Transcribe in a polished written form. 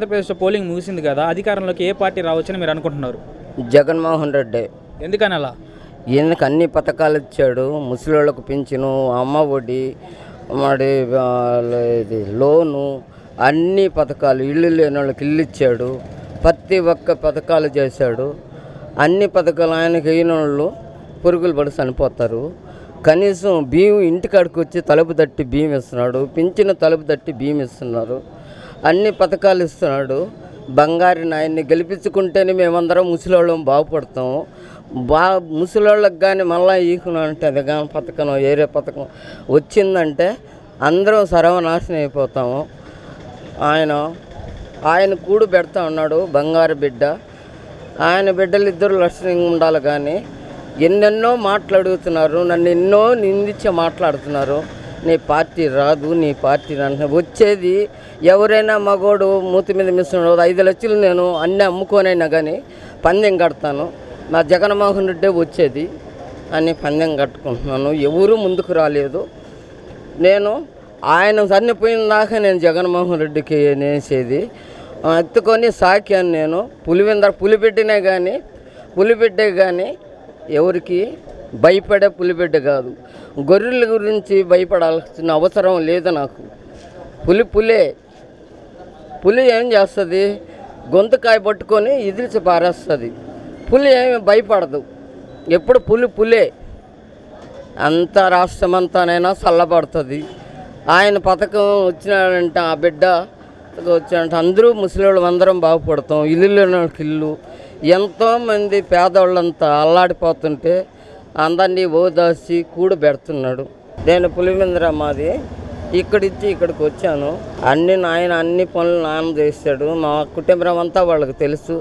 ఆంధ్రప్రదేశ్లో పోలింగ్ ముగిసింది కదా, అధికారంలోకి ఏ పార్టీ రావచ్చని మీరు అనుకుంటున్నారు? జగన్మోహన్ రెడ్డి. ఎందుకని అలా? ఈయనకు అన్ని పథకాలు ఇచ్చాడు. ముసలిళ్ళకు పింఛను, అమ్మ ఒడి, మరి ఇది లోను, అన్ని పథకాలు. ఇల్లు లేని వాళ్ళకి ఇల్లు ఇచ్చాడు. ప్రతి ఒక్క పథకాలు చేశాడు. అన్ని పథకాలు ఆయనకి అయిన వాళ్ళు పురుగులు పడి చనిపోతారు. కనీసం బియ్యం ఇంటికాడికి వచ్చి తలుపు తట్టి బియ్యం ఇస్తున్నాడు. పింఛన తలుపు తట్టి బియ్యం ఇస్తున్నారు. అన్ని పథకాలు ఇస్తున్నాడు. బంగారు నాయన్ని గెలిపించుకుంటేనే మేమందరం ముసలివాళ్ళం బాగుపడతాము. ముసలివాళ్ళకి కానీ మళ్ళీ ఈకునంటే అది కానీ పథకం ఏరే పథకం వచ్చిందంటే అందరం సర్వనాశనం అయిపోతాము. ఆయన కూడు పెడతా ఉన్నాడు, బంగారు బిడ్డ. ఆయన బిడ్డలు ఇద్దరు లక్షణంగా ఉండాలి. కానీ ఎన్నెన్నో మాట్లాడుతున్నారు, నన్ను ఎన్నో నిందించి మాట్లాడుతున్నారు. నీ పార్టీ రాదు, నీ పార్టీ రాదు. వచ్చేది ఎవరైనా మగోడు మూతి మీద మిస్తున్నాడు. 5 లక్షలు నేను అన్నీ అమ్ముకోనైనా కానీ పందెం కడతాను, నా జగన్మోహన్ రెడ్డి వచ్చేది అని పందెం కట్టుకుంటున్నాను. ఎవరు ముందుకు రాలేదు. నేను ఆయన చనిపోయిన దాకా నేను జగన్మోహన్ రెడ్డికి నేసేది ఎత్తుకొని సాకాను. నేను పులిబిడ్డనే కానీ పులిబిడ్డే కానీ ఎవరికి భయపడే పులిబిడ్డ కాదు. గొర్రెల గురించి భయపడాల్సిన అవసరం లేదు నాకు. పులి ఏం చేస్తుంది? గొంతుకాయ పట్టుకొని ఇదిలిచి పారేస్తుంది. పులి ఏమి భయపడదు. ఎప్పుడు పులే. అంత రాష్ట్రమంతానైనా చల్లబడుతుంది. ఆయన పథకం వచ్చినాడంటే ఆ బిడ్డ వచ్చాడంటే అందరూ ముసలివాళ్ళు అందరం బాగుపడతాం. ఇల్లులోకి ఇల్లు. ఎంతోమంది పేదవాళ్ళంతా అల్లాడిపోతుంటే అందరినీ ఓదాసి కూడు పెడుతున్నాడు. నేను పులివెందుల మాది. ఇక్కడిచ్చి ఇక్కడికి వచ్చాను. ఆయన అన్ని పనులు నాన్న చేశాడు. మా కుటుంబం అంతా వాళ్ళకి తెలుసు.